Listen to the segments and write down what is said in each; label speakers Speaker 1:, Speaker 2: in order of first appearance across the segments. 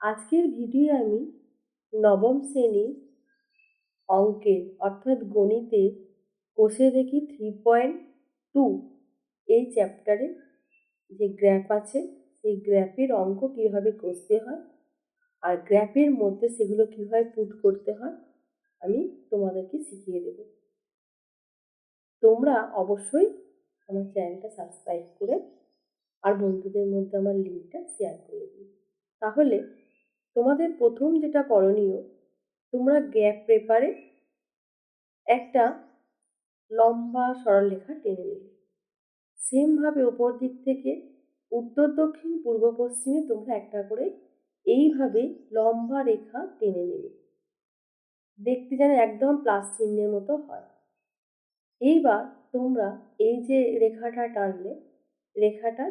Speaker 1: আজকের ভিডিও আমি নবম শ্রেণীর অঙ্কের অর্থাৎ গণিতের কষে দেখি 3.2 এই চ্যাপ্টারে যে গ্রাফ আছে সেই গ্রাফের অঙ্ক কীভাবে কষতে হয় আর গ্রাফের মধ্যে সেগুলো কীভাবে পুট করতে হয় আমি তোমাদেরকে শিখিয়ে দেব। তোমরা অবশ্যই আমার চ্যানেলটা সাবস্ক্রাইব করে আর বন্ধুদের মধ্যে আমার লিঙ্কটা শেয়ার করে দিও। তাহলে তোমাদের প্রথম যেটা করণীয়, তোমরা গ্রাফ পেপারে একটা লম্বা সরলরেখা টেনে নেবে। সেমভাবে ওপর দিক থেকে উত্তর দক্ষিণ পূর্ব পশ্চিমে তোমরা একটা করে এইভাবে লম্বা রেখা টেনে নেবে, দেখতে যেন একদম প্লাস চিহ্নের মতো হয়। এইবার তোমরা এই যে রেখাটা টানলে, রেখাটা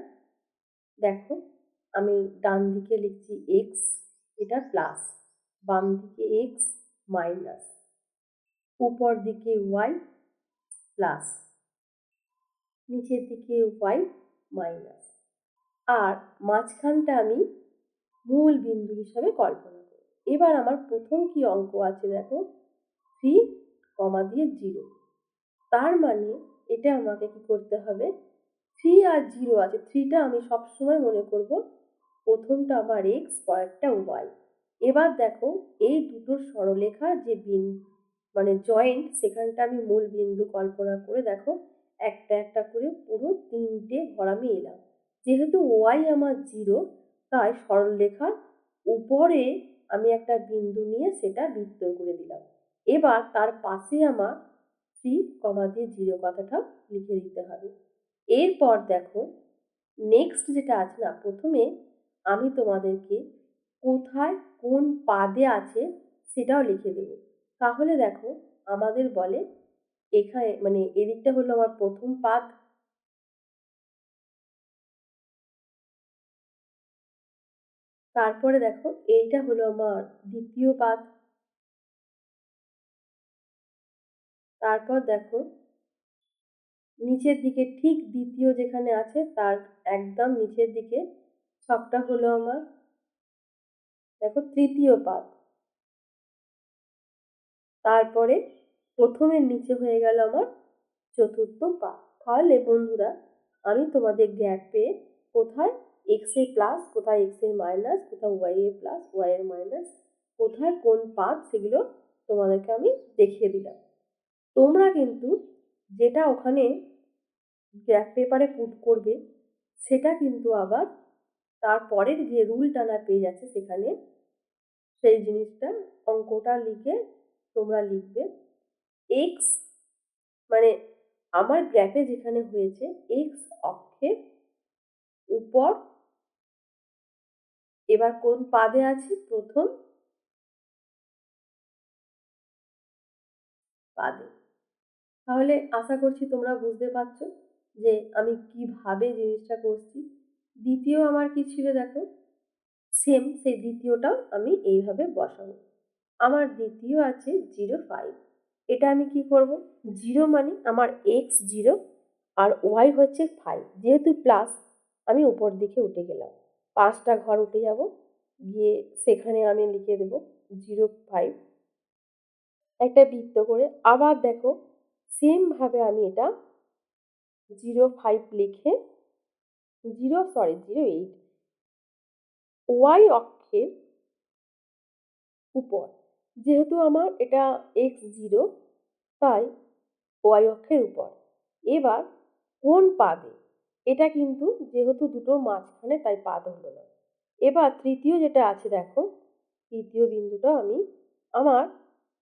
Speaker 1: দেখো আমি ডান দিকে লিখছি এক্স, এটা প্লাস, বাম দিকে এক্স মাইনাস, উপর দিকে ওয়াই প্লাস, নিচের দিকে ওয়াই মাইনাস, আর মাঝখানটা আমি মূল বিন্দু হিসাবে কল্পনা করি। এবার আমার প্রথম কি অঙ্ক আছে দেখো, 3, দিয়ে 0। তার মানে এটা আমাকে কি করতে হবে, 3 আর 0 আছে, 3টা আমি সবসময় মনে করব প্রথমটা আমার এক্স, পরেরটা ওয়াই। এবার দেখো এই দুটো সরলরেখার যে মানে জয়েন্ট, সেখানটা আমি মূল বিন্দু কল্পনা করে দেখো একটা একটা করে পুরো 3টে ঘর আমি এলাম। যেহেতু ওয়াই আমার 0, তাই সরলরেখার উপরে আমি একটা বিন্দু নিয়ে সেটা বৃত্ত করে দিলাম। এবার তার পাশে আমার 3, দিয়ে 0 কথাটা লিখে দিতে হবে। এরপর দেখো নেক্সট যেটা আছে না, প্রথমে আমি তোমাদেরকে কোথায় কোন পাদে আছে সেটাও লিখে দেব। তাহলে দেখো আমাদের বলে এখানে মানে এদিকটা হলো আমার প্রথম পাদ, তারপরে দেখো এইটা হলো আমার দ্বিতীয় পাদ, তারপর দেখো নিচের দিকে ঠিক দ্বিতীয় যেখানে আছে তার একদম নিচের দিকে সবটা হলো আমার দেখো তৃতীয় পাদ, তারপরে প্রথমের নিচে হয়ে গেল আমার চতুর্থ পাদ। তাহলে বন্ধুরা আমি তোমাদের গ্যাপে কোথায় এক্স এর প্লাস, কোথায় এক্স এর মাইনাস, কোথায় ওয়াই এর প্লাস, ওয়াই এর মাইনাস, কোথায় কোন পাদ সেগুলো তোমাদেরকে আমি দেখিয়ে দিলাম। তোমরা কিন্তু যেটা ওখানে গ্রাফ পেপারে পুট করবে সেটা কিন্তু আবার তারপরের যে রুল টানা পেজ আছে সেখানে সেই জিনিসটা অঙ্কটা লিখে তোমরা লিখবে এক্স, মানে আমার গ্রাফে যেখানে হয়েছে এক্স অক্ষের উপর, এবার কোন পাদে আছে, প্রথম পাদে। তাহলে আশা করছি তোমরা বুঝতে পারছো যে আমি কিভাবে জিনিসটা করছি। দ্বিতীয় আমার কি ছিল দেখো, সেম সেই দ্বিতীয়টাও আমি এইভাবে বসাবো। আমার দ্বিতীয় আছে 0.5, এটা আমি কি করব, 0 মানে আমার এক্স 0 আর ওয়াই হচ্ছে 5, যেহেতু প্লাস আমি উপর দিকে উঠে গেলাম, 5টা ঘর উঠে যাব, গিয়ে সেখানে আমি লিখে দেব 0.5 একটা বৃত্ত করে। আবার দেখো সেমভাবে আমি এটা 0.5 লিখে 0.8 ওয়াই অক্ষের উপর, যেহেতু আমার এটা এক্স 0 তাই ওয়াই অক্ষের উপর। এবার কোন পাদে, এটা কিন্তু যেহেতু দুটো মাঝখানে তাই পাদ হলো না। এবার তৃতীয় যেটা আছে দেখো, তৃতীয় বিন্দুটা আমি আমার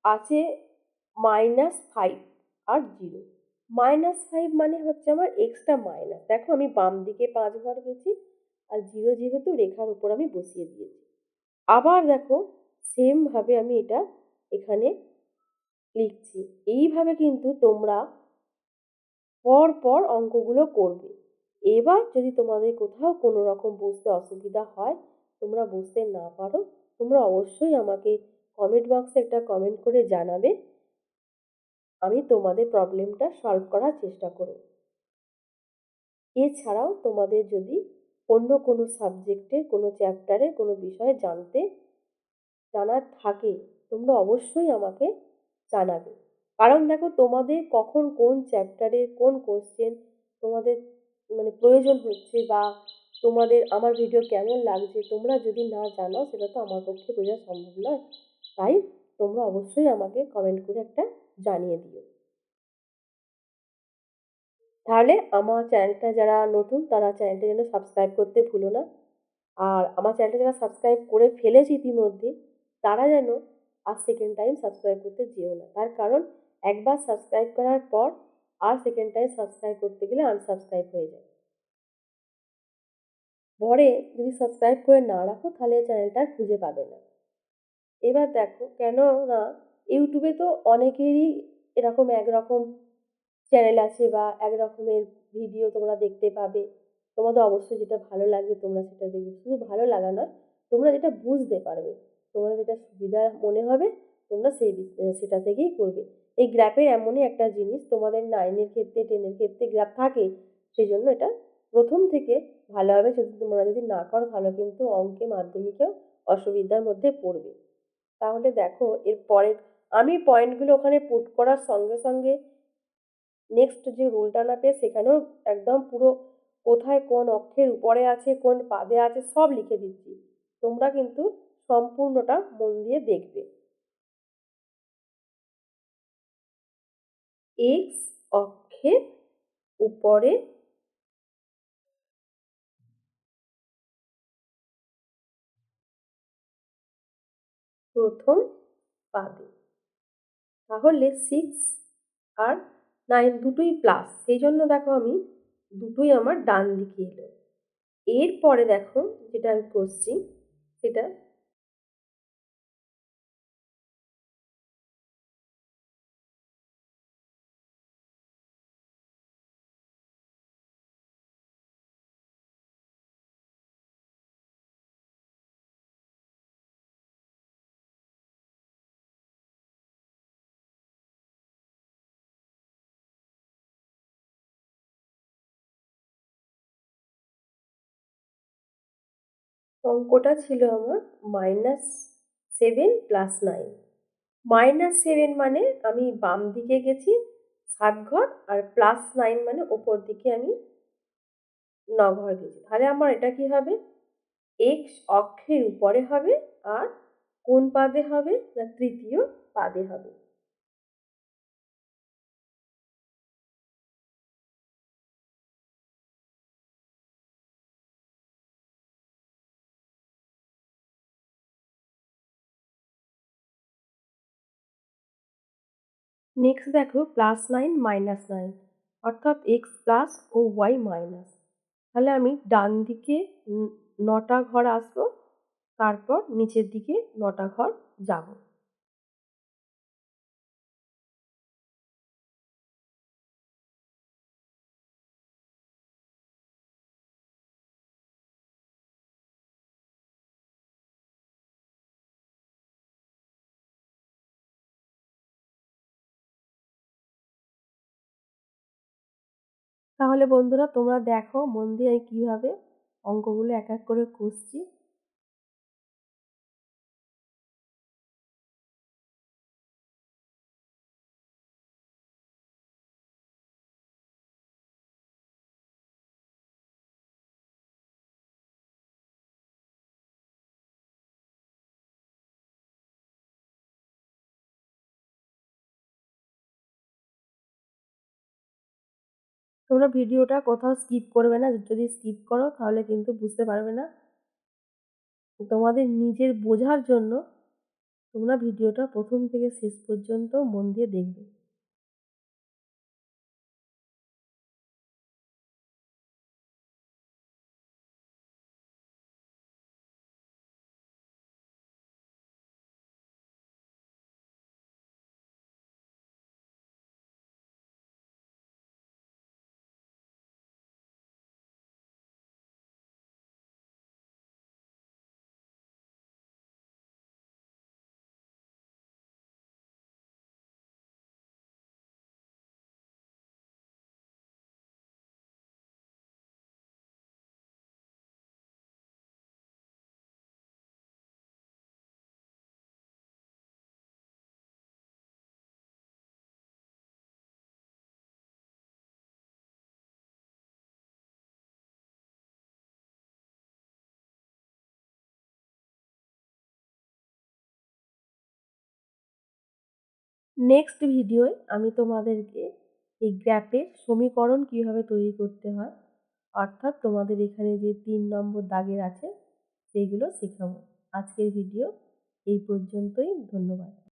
Speaker 1: আছে -5 আর 0। -5 মানে হচ্ছে আমার এক্সটা মাইনাস, দেখো আমি বাম দিকে 5 ঘর গেছি আর 0 যেহেতু রেখার উপর আমি বসিয়ে দিয়েছি। আবার দেখো সেমভাবে আমি এটা এখানে লিখছি। এইভাবে কিন্তু তোমরা পর পর অঙ্কগুলো করবে। এবার যদি তোমাদের কোথাও কোনো রকম বুঝতে অসুবিধা হয়, তোমরা বুঝতে না পারো, তোমরা অবশ্যই আমাকে কমেন্ট বক্সে একটা কমেন্ট করে জানাবে, আমি তোমাদের প্রবলেমটা সলভ করার চেষ্টা করব। এছাড়াও তোমাদের যদি অন্য কোনো সাবজেক্টে, কোনো চ্যাপ্টারে, কোনো বিষয়ে জানার থাকে, তোমরা অবশ্যই আমাকে জানাবে। কারণ দেখো, তোমাদের কখন কোন চ্যাপ্টারে কোন কোশ্চেন তোমাদের মানে প্রয়োজন হচ্ছে, বা তোমাদের আমার ভিডিও কেমন লাগছে, তোমরা যদি না জানাও সেটা তো আমার পক্ষে বোঝা সম্ভব নয়। তাই তোমরা অবশ্যই আমাকে কমেন্ট করে একটা জানিয়ে দিও। তাহলে আমার চ্যানেলটা যারা নতুন তারা চ্যানেলটা যেন সাবস্ক্রাইব করতে ভুলো না। আর আমার চ্যানেলটা যারা সাবস্ক্রাইব করে ফেলেছে ইতিমধ্যে, তারা যেন আর সেকেন্ড টাইম সাবস্ক্রাইব করতে যেও না। তার কারণ, একবার সাবস্ক্রাইব করার পর আর সেকেন্ড টাইম সাবস্ক্রাইব করতে গেলে আনসাবস্ক্রাইব হয়ে যায়। পরে যদি সাবস্ক্রাইব করে না রাখো তাহলে চ্যানেলটা আর খুঁজে পাবে না। এবার দেখো, কেন না ইউটিউবে তো অনেকেরই এরকম একরকম চ্যানেল আছে বা এক রকমের ভিডিও তোমরা দেখতে পাবে। তোমাদের অবশ্যই যেটা ভালো লাগবে তোমরা সেটা দেখবে। শুধু ভালো লাগা নয়, তোমরা যেটা বুঝতে পারবে, তোমাদের যেটা সুবিধা মনে হবে, তোমরা সেটা থেকেই করবে। এই গ্রাফের এমনই একটা জিনিস, তোমাদের 9-এর ক্ষেত্রে 10-এর ক্ষেত্রে গ্রাফ থাকে, সেই জন্য এটা প্রথম থেকে ভালো হবে। যদি তোমরা যদি না করো তাহলে কিন্তু অঙ্কে মাধ্যমিকেও অসুবিধার মধ্যে পড়বে। তাহলে দেখো, এর পরের আমি পয়েন্টগুলো ওখানে পুট করার সঙ্গে সঙ্গে নেক্সট যে রুলটা নামবে সেখানেও একদম পুরো কোথায় কোন অক্ষের উপরে আছে, কোন পাদে আছে, সব লিখে দিচ্ছি। তোমরা কিন্তু সম্পূর্ণটা মন দিয়ে দেখবে। এক্স অক্ষের উপরে প্রথম পাদে, তাহলে 6 আর 9 দুটোই প্লাস, সেই জন্য দেখো আমি দুটোই আমার ডান দিকে এলো। এরপরে দেখো যেটা আমি করছি সেটা অঙ্কটা ছিল আমার -7 + 9। -7 মানে আমি বাম দিকে গেছি 7 ঘর, আর +9 মানে ওপর দিকে আমি 9 ঘর গেছি। তাহলে আমার এটা কি হবে? এক্স অক্ষের উপরে হবে, আর কোন পাদে হবে? না, তৃতীয় পাদে হবে। নেক্সট দেখো, +9 -9, অর্থাৎ এক্স প্লাস ও ওয়াই মাইনাস। তাহলে আমি ডান দিকে 9টা ঘর আসবো, তারপর নিচের দিকে 9টা ঘর যাব। তাহলে বন্ধুরা, তোমরা দেখো মন দিয়ে আমি কীভাবে অঙ্কগুলো এক এক করে কষছি। তোমরা ভিডিওটা কোথাও স্কিপ করবে না। যদি স্কিপ করো তাহলে কিন্তু বুঝতে পারবে না। তোমাদের নিজের বোঝার জন্য তোমরা ভিডিওটা প্রথম থেকে শেষ পর্যন্ত মন দিয়ে দেখবে। নেক্সট ভিডিওয় আমি তোমাদেরকে এই গ্যাপের সমীকরণ কীভাবে তৈরি করতে হয়, অর্থাৎ তোমাদের এখানে যে 3 নম্বর দাগের আছে সেইগুলো শেখাবো। আজকের ভিডিও এই পর্যন্তই। ধন্যবাদ।